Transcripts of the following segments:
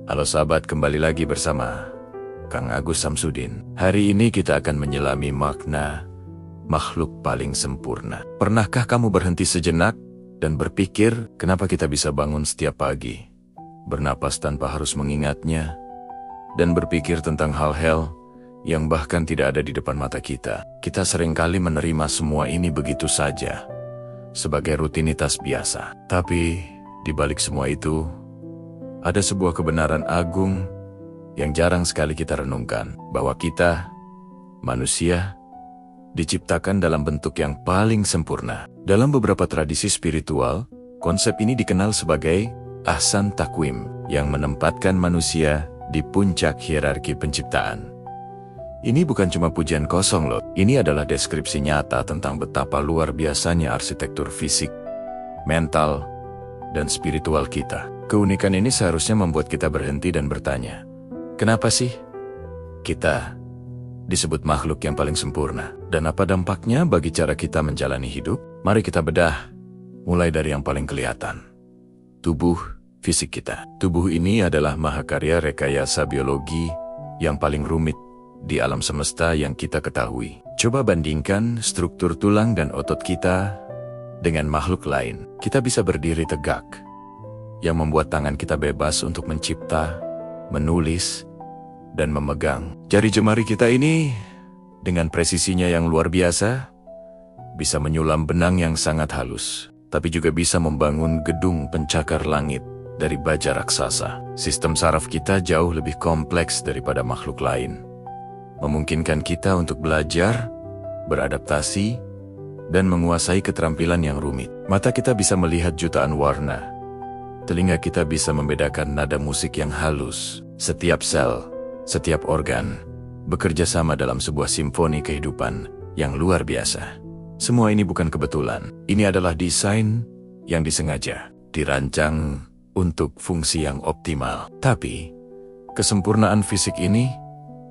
Halo sahabat, kembali lagi bersama Kang Agus Samsudin. Hari ini kita akan menyelami makna makhluk paling sempurna. Pernahkah kamu berhenti sejenak dan berpikir kenapa kita bisa bangun setiap pagi, bernapas tanpa harus mengingatnya, dan berpikir tentang hal-hal yang bahkan tidak ada di depan mata kita? Kita seringkali menerima semua ini begitu saja, sebagai rutinitas biasa. Tapi di balik semua itu, ada sebuah kebenaran agung yang jarang sekali kita renungkan, bahwa kita, manusia, diciptakan dalam bentuk yang paling sempurna. Dalam beberapa tradisi spiritual, konsep ini dikenal sebagai ahsan takwim, yang menempatkan manusia di puncak hierarki penciptaan. Ini bukan cuma pujian kosong loh, ini adalah deskripsi nyata tentang betapa luar biasanya arsitektur fisik, mental, dan spiritual kita. Keunikan ini seharusnya membuat kita berhenti dan bertanya, kenapa sih kita disebut makhluk yang paling sempurna? Dan apa dampaknya bagi cara kita menjalani hidup? Mari kita bedah, mulai dari yang paling kelihatan. Tubuh fisik kita. Tubuh ini adalah mahakarya rekayasa biologi yang paling rumit di alam semesta yang kita ketahui. Coba bandingkan struktur tulang dan otot kita dengan makhluk lain. Kita bisa berdiri tegak, yang membuat tangan kita bebas untuk mencipta, menulis, dan memegang. Jari jemari kita ini, dengan presisinya yang luar biasa, bisa menyulam benang yang sangat halus, tapi juga bisa membangun gedung pencakar langit dari baja raksasa. Sistem saraf kita jauh lebih kompleks daripada makhluk lain, memungkinkan kita untuk belajar, beradaptasi, dan menguasai keterampilan yang rumit. Mata kita bisa melihat jutaan warna. Telinga kita bisa membedakan nada musik yang halus. Setiap sel, setiap organ, bekerja sama dalam sebuah simfoni kehidupan yang luar biasa. Semua ini bukan kebetulan. Ini adalah desain yang disengaja, dirancang untuk fungsi yang optimal. Tapi, kesempurnaan fisik ini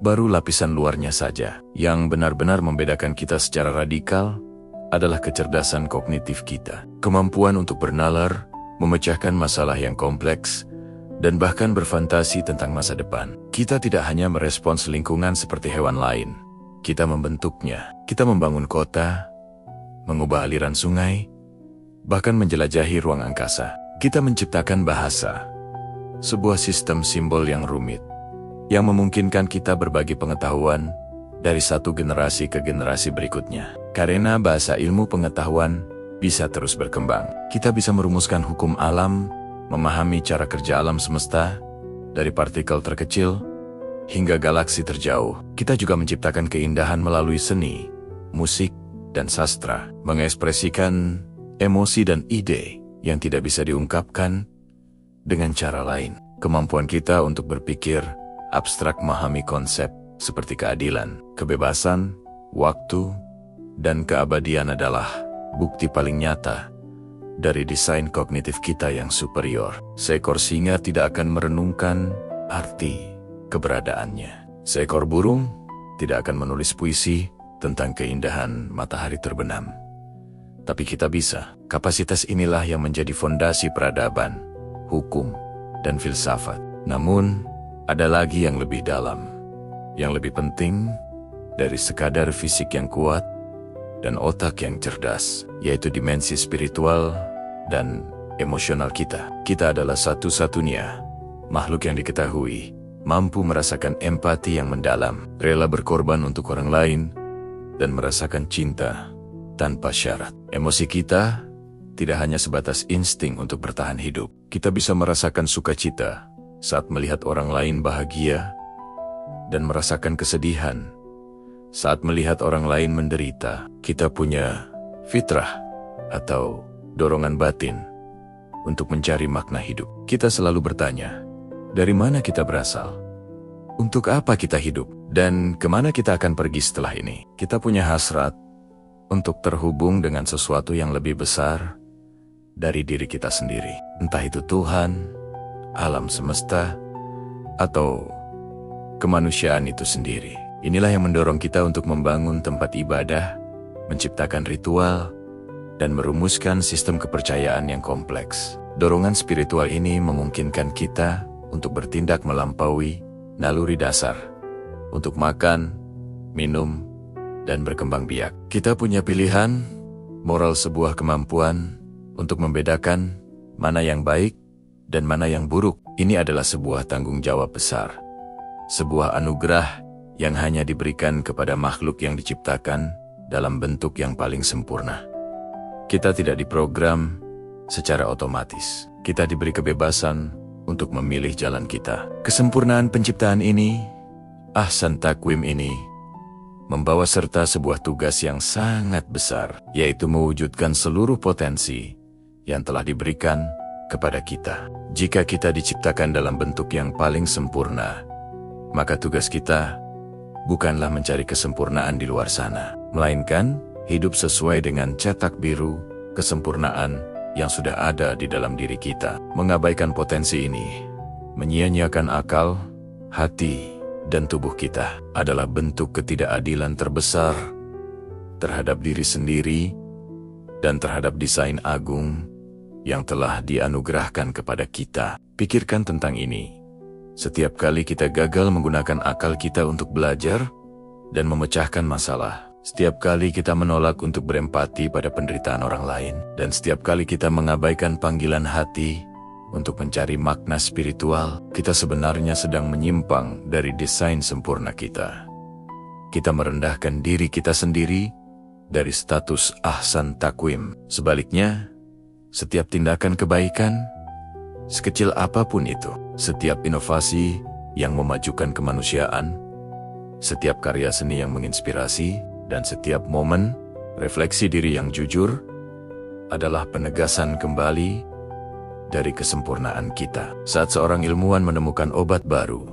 baru lapisan luarnya saja. Yang benar-benar membedakan kita secara radikal adalah kecerdasan kognitif kita. Kemampuan untuk bernalar, memecahkan masalah yang kompleks, dan bahkan berfantasi tentang masa depan. Kita tidak hanya merespons lingkungan seperti hewan lain. Kita membentuknya. Kita membangun kota, mengubah aliran sungai, bahkan menjelajahi ruang angkasa. Kita menciptakan bahasa, sebuah sistem simbol yang rumit, yang memungkinkan kita berbagi pengetahuan dari satu generasi ke generasi berikutnya. Karena bahasa ilmu pengetahuan bisa terus berkembang. Kita bisa merumuskan hukum alam, memahami cara kerja alam semesta, dari partikel terkecil hingga galaksi terjauh. Kita juga menciptakan keindahan melalui seni, musik, dan sastra, mengekspresikan emosi dan ide yang tidak bisa diungkapkan dengan cara lain. Kemampuan kita untuk berpikir abstrak, memahami konsep seperti keadilan, kebebasan, waktu, dan keabadian adalah bukti paling nyata dari desain kognitif kita yang superior. Seekor singa tidak akan merenungkan arti keberadaannya. Seekor burung tidak akan menulis puisi tentang keindahan matahari terbenam. Tapi kita bisa. Kapasitas inilah yang menjadi fondasi peradaban, hukum, dan filsafat. Namun, ada lagi yang lebih dalam, yang lebih penting dari sekadar fisik yang kuat dan otak yang cerdas, yaitu dimensi spiritual dan emosional kita. Kita adalah satu-satunya makhluk yang diketahui mampu merasakan empati yang mendalam, rela berkorban untuk orang lain, dan merasakan cinta tanpa syarat. Emosi kita tidak hanya sebatas insting untuk bertahan hidup. Kita bisa merasakan sukacita saat melihat orang lain bahagia, dan merasakan kesedihan saat melihat orang lain menderita. Kita punya fitrah atau dorongan batin untuk mencari makna hidup. Kita selalu bertanya, dari mana kita berasal? Untuk apa kita hidup? Dan kemana kita akan pergi setelah ini? Kita punya hasrat untuk terhubung dengan sesuatu yang lebih besar dari diri kita sendiri. Entah itu Tuhan, alam semesta, atau kemanusiaan itu sendiri. Inilah yang mendorong kita untuk membangun tempat ibadah, menciptakan ritual, dan merumuskan sistem kepercayaan yang kompleks. Dorongan spiritual ini memungkinkan kita untuk bertindak melampaui naluri dasar, untuk makan, minum, dan berkembang biak. Kita punya pilihan, moral sebuah kemampuan untuk membedakan mana yang baik dan mana yang buruk. Ini adalah sebuah tanggung jawab besar, sebuah anugerah yang hanya diberikan kepada makhluk yang diciptakan dalam bentuk yang paling sempurna. Kita tidak diprogram secara otomatis. Kita diberi kebebasan untuk memilih jalan kita. Kesempurnaan penciptaan ini, Ahsan Takwim ini, membawa serta sebuah tugas yang sangat besar, yaitu mewujudkan seluruh potensi yang telah diberikan kepada kita. Jika kita diciptakan dalam bentuk yang paling sempurna, maka tugas kita bukanlah mencari kesempurnaan di luar sana, melainkan hidup sesuai dengan cetak biru kesempurnaan yang sudah ada di dalam diri kita. Mengabaikan potensi ini, menyia-nyiakan akal, hati, dan tubuh kita adalah bentuk ketidakadilan terbesar terhadap diri sendiri dan terhadap desain agung yang telah dianugerahkan kepada kita. Pikirkan tentang ini. Setiap kali kita gagal menggunakan akal kita untuk belajar dan memecahkan masalah, setiap kali kita menolak untuk berempati pada penderitaan orang lain, dan setiap kali kita mengabaikan panggilan hati untuk mencari makna spiritual, kita sebenarnya sedang menyimpang dari desain sempurna kita. Kita merendahkan diri kita sendiri dari status Ahsan Takwim. Sebaliknya, setiap tindakan kebaikan, sekecil apapun itu, setiap inovasi yang memajukan kemanusiaan, setiap karya seni yang menginspirasi, dan setiap momen refleksi diri yang jujur adalah penegasan kembali dari kesempurnaan kita. Saat seorang ilmuwan menemukan obat baru,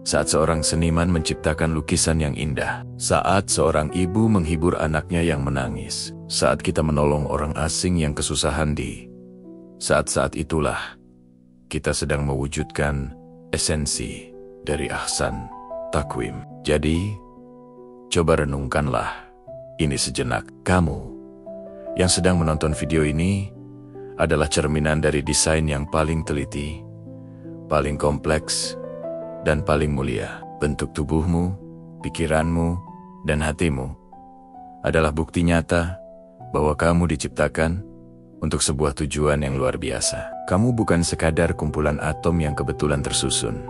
saat seorang seniman menciptakan lukisan yang indah, saat seorang ibu menghibur anaknya yang menangis, saat kita menolong orang asing yang kesusahan di saat-saat itulah kita sedang mewujudkan esensi dari Ahsan Takwim. Jadi, coba renungkanlah ini sejenak. Kamu yang sedang menonton video ini adalah cerminan dari desain yang paling teliti, paling kompleks, dan paling mulia. Bentuk tubuhmu, pikiranmu, dan hatimu adalah bukti nyata bahwa kamu diciptakan untuk sebuah tujuan yang luar biasa. Kamu bukan sekadar kumpulan atom yang kebetulan tersusun.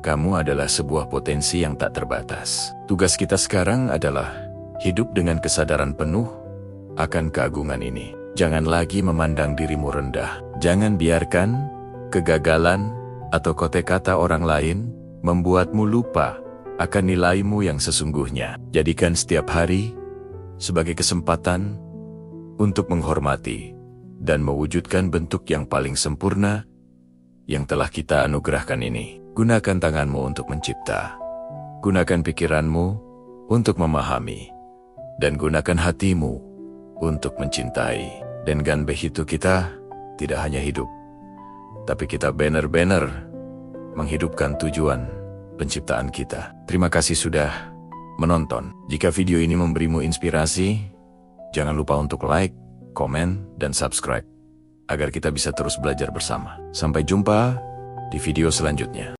Kamu adalah sebuah potensi yang tak terbatas. Tugas kita sekarang adalah hidup dengan kesadaran penuh akan keagungan ini. Jangan lagi memandang dirimu rendah. Jangan biarkan kegagalan atau kata-kata orang lain membuatmu lupa akan nilaimu yang sesungguhnya. Jadikan setiap hari sebagai kesempatan untuk menghormati dan mewujudkan bentuk yang paling sempurna yang telah kita anugerahkan ini. Gunakan tanganmu untuk mencipta, gunakan pikiranmu untuk memahami, dan gunakan hatimu untuk mencintai. Dengan begitu kita tidak hanya hidup, tapi kita benar-benar menghidupkan tujuan penciptaan kita. Terima kasih sudah menonton. Jika video ini memberimu inspirasi, jangan lupa untuk like, komen, dan subscribe, agar kita bisa terus belajar bersama. Sampai jumpa di video selanjutnya.